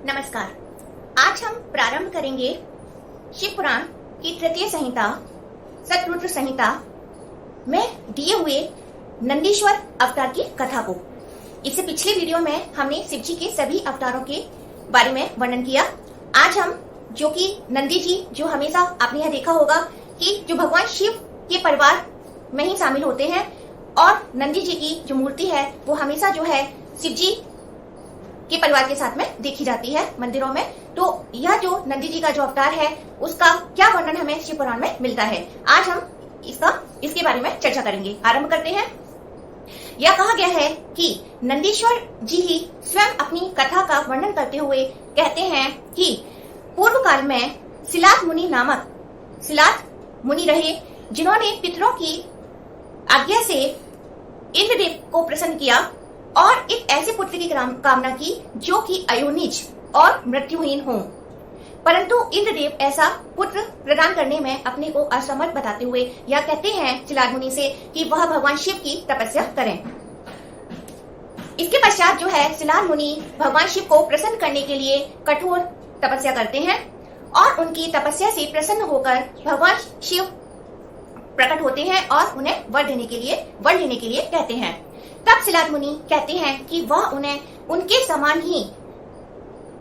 नमस्कार। आज हम प्रारंभ करेंगे शिव पुराण की तृतीय संहिता सतरुद्र संहिता में दिए हुए नंदीश्वर अवतार की कथा को। इससे पिछले वीडियो में हमने शिव जी के सभी अवतारों के बारे में वर्णन किया। आज हम जो कि नंदी जी, जो हमेशा आपने यह देखा होगा कि जो भगवान शिव के परिवार में ही शामिल होते हैं और नंदी जी की जो मूर्ति है वो हमेशा जो है शिव जी के परिवार के साथ में देखी जाती है मंदिरों में। तो यह जो नंदी जी का जो अवतार है उसका क्या वर्णन हमें शिव पुराण में मिलता है, आज हम इसके बारे में चर्चा करेंगे। आरंभ करते हैं। यह कहा गया है कि नंदीश्वर जी ही स्वयं अपनी कथा का वर्णन करते हुए कहते हैं कि पूर्व काल में सिलात मुनि नामक सिलात मुनि रहे, जिन्होंने पितरों की आज्ञा से इंद्रदेव को प्रसन्न किया और एक ऐसे पुत्र की कामना की जो कि अयोनिज और मृत्युहीन हो। परंतु इंद्रदेव ऐसा पुत्र प्रदान करने में अपने को असमर्थ बताते हुए यह कहते हैं सिलात मुनि से कि वह भगवान शिव की तपस्या करें। इसके पश्चात जो है सिलात मुनि भगवान शिव को प्रसन्न करने के लिए कठोर तपस्या करते हैं और उनकी तपस्या से प्रसन्न होकर भगवान शिव प्रकट होते हैं और उन्हें वर लेने के लिए कहते हैं। तब सिलात मुनि कहते हैं कि वह उन्हें उनके समान ही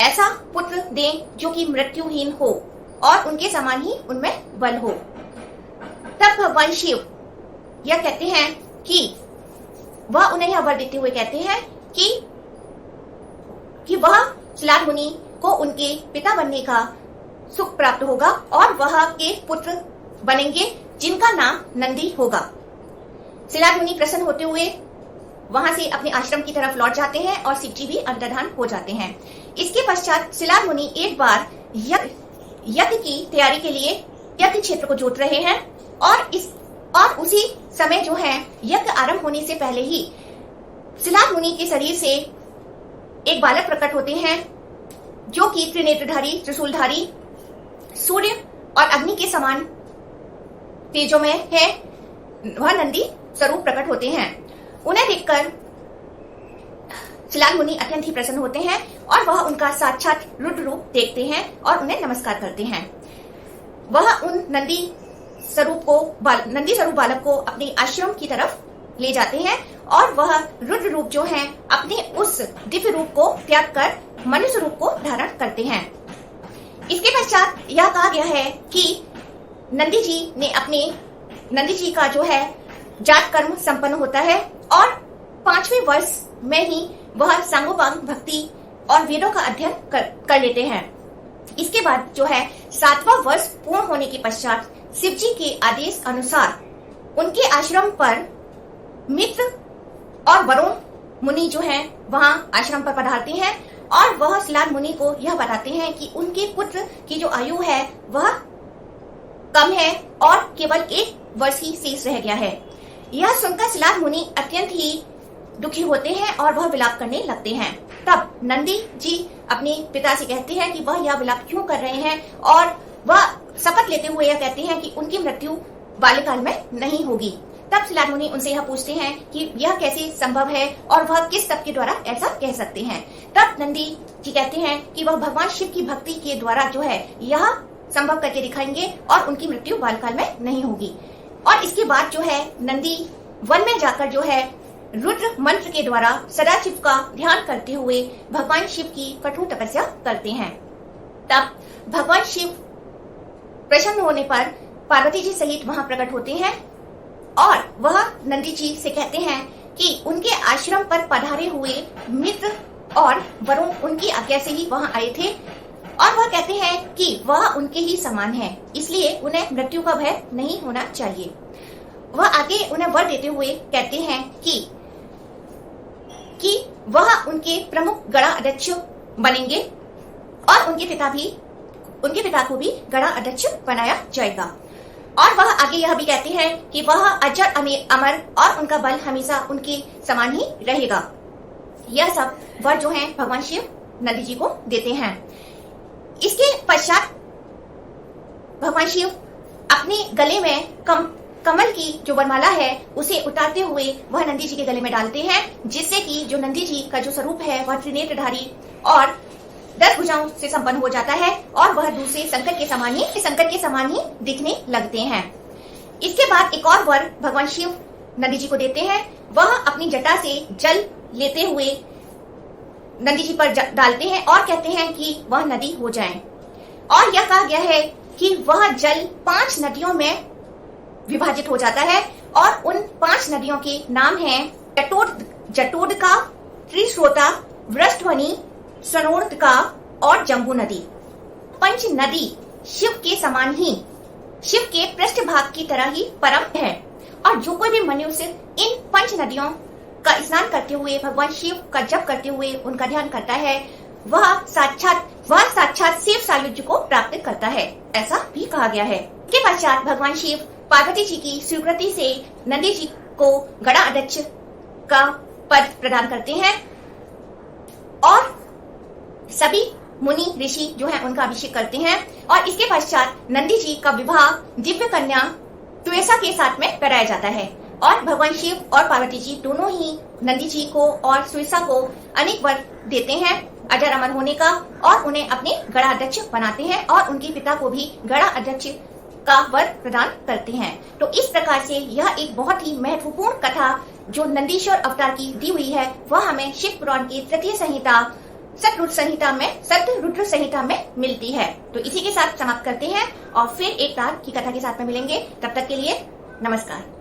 ऐसा पुत्र दें जो कि मृत्युहीन हो और उनके समान ही उनमें बल हो। तब भगवान शिव यह कहते हैं कि वह उन्हें यह वर देते हुए कहते हैं कि वह सिलात मुनि को उनके पिता बनने का सुख प्राप्त होगा और वह एक पुत्र बनेंगे जिनका नाम नंदी होगा। सिलात मुनि प्रसन्न होते हुए वहां से अपने आश्रम की तरफ लौट जाते हैं और शिव जी भी अंतर्धान हो जाते हैं। इसके पश्चात सिलात मुनि एक बार यज्ञ की तैयारी के लिए यज्ञ क्षेत्र को जोत रहे हैं और उसी समय जो है यज्ञ आरंभ होने से पहले ही सिलात मुनि के शरीर से एक बालक प्रकट होते हैं जो कि त्रिनेत्रधारी, त्रिशूलधारी, सूर्य और अग्नि के समान तेजोमय है। वह नंदी स्वरूप प्रकट होते हैं। उन्हें देखकर सिलात मुनि अत्यंत ही प्रसन्न होते हैं और वह उनका साक्षात रुद्र रूप देखते हैं और उन्हें नमस्कार करते हैं। वह उन नंदी स्वरूप बालक को अपने आश्रम की तरफ ले जाते हैं और वह रुद्र रूप जो है अपने उस दिव्य रूप को त्याग कर मनुष्य रूप को धारण करते हैं। इसके पश्चात यह कहा गया है कि नंदी जी का जो है जात कर्म संपन्न होता है और 5वें वर्ष में ही वह सांगोपांग भक्ति और वेदों का अध्ययन कर लेते हैं। इसके बाद जो है 7वां वर्ष पूर्ण होने के पश्चात शिव जी के आदेश अनुसार उनके आश्रम पर मित्र और वरुण मुनि जो है वहां आश्रम पर पधारते हैं और वह सिलात मुनि को यह बताते हैं कि उनके पुत्र की जो आयु है वह कम है और केवल 1 वर्ष ही शेष रह गया है। यह सुनकर सिलात मुनि अत्यंत ही दुखी होते हैं और वह विलाप करने लगते हैं। तब नंदी जी अपने पिता से कहते हैं कि वह यह विलाप क्यों कर रहे हैं और वह शपथ लेते हुए यह कहते हैं कि उनकी मृत्यु बाल्यकाल में नहीं होगी। तब सिलात मुनि उनसे यह पूछते हैं कि यह कैसे संभव है और वह किस तप के द्वारा ऐसा कह सकते हैं। तब नंदी जी कहते हैं कि वह भगवान शिव की भक्ति के द्वारा जो है यह संभव करके दिखाएंगे और उनकी मृत्यु बाल्यकाल में नहीं होगी। और इसके बाद जो है नंदी वन में जाकर जो है रुद्र मंत्र के द्वारा सदाशिव का ध्यान करते हुए भगवान शिव की कठोर तपस्या करते हैं। तब भगवान शिव प्रसन्न होने पर पार्वती जी सहित वहां प्रकट होते हैं और वह नंदी जी से कहते हैं कि उनके आश्रम पर पधारे हुए मित्र और वरुण उनकी आज्ञा से ही वहां आए थे और वह कहते हैं कि वह उनके ही समान है, इसलिए उन्हें मृत्यु का भय नहीं होना चाहिए। वह आगे उन्हें वर देते हुए कहते हैं कि वह उनके प्रमुख गणा अध्यक्ष बनेंगे और उनके पिता को भी गणा अध्यक्ष बनाया जाएगा। और वह आगे यह भी कहते हैं कि वह अजर अमर और उनका बल हमेशा उनके समान ही रहेगा। यह सब वर जो है भगवान शिव नंदी जी को देते हैं। इसके पश्चात भगवान शिव अपने गले में कमल की जो वरमाला है उसे उतारते हुए वह नंदी जी के गले में डालते हैं, जिससे कि जो नंदी जी का जो स्वरूप है वह त्रिनेत्रधारी और 10 भुजाओं से संपन्न हो जाता है और वह दूसरे शंकर के समान ही दिखने लगते हैं। इसके बाद एक और वर भगवान शिव नंदी जी को देते हैं। वह अपनी जटा से जल लेते हुए नंदी जी पर डालते हैं और कहते हैं कि वह नदी हो जाए। और यह कहा गया है कि वह जल 5 नदियों में विभाजित हो जाता है और उन 5 नदियों के नाम हैं जटोदका, त्रिश्रोता, वृषध्वनि, स्वर्णोदका और जम्बू नदी। पंच नदी शिव के समान ही, शिव के पृष्ठभाग की तरह ही परम है और जो कोई भी मनुष्य इन 5 नदियों का स्नान करते हुए, भगवान शिव का जप करते हुए उनका ध्यान करता है, वह साक्षात शिव सायुज्य को प्राप्त करता है, ऐसा भी कहा गया है। इसके पश्चात भगवान शिव पार्वती जी की स्वीकृति से नंदी जी को गणा अध्यक्ष का पद प्रदान करते हैं और सभी मुनि ऋषि जो हैं उनका अभिषेक करते हैं। और इसके पश्चात नंदी जी का विवाह दिव्य कन्या त्वेषा के साथ में कराया जाता है और भगवान शिव और पार्वती जी दोनों ही नंदी जी को और त्वेषा को अनेक वर देते हैं अजर अमर होने का और उन्हें अपने गणाध्यक्ष बनाते हैं और उनके पिता को भी गणाध्यक्ष का वर प्रदान करते हैं। तो इस प्रकार से यह एक बहुत ही महत्वपूर्ण कथा जो नंदीश्वर अवतार की दी हुई है, वह हमें शिव पुराण की तृतीय संहिता सतरुद्र संहिता में मिलती है। तो इसी के साथ समाप्त करते हैं और फिर एक रात की कथा के साथ में मिलेंगे। तब तक के लिए नमस्कार।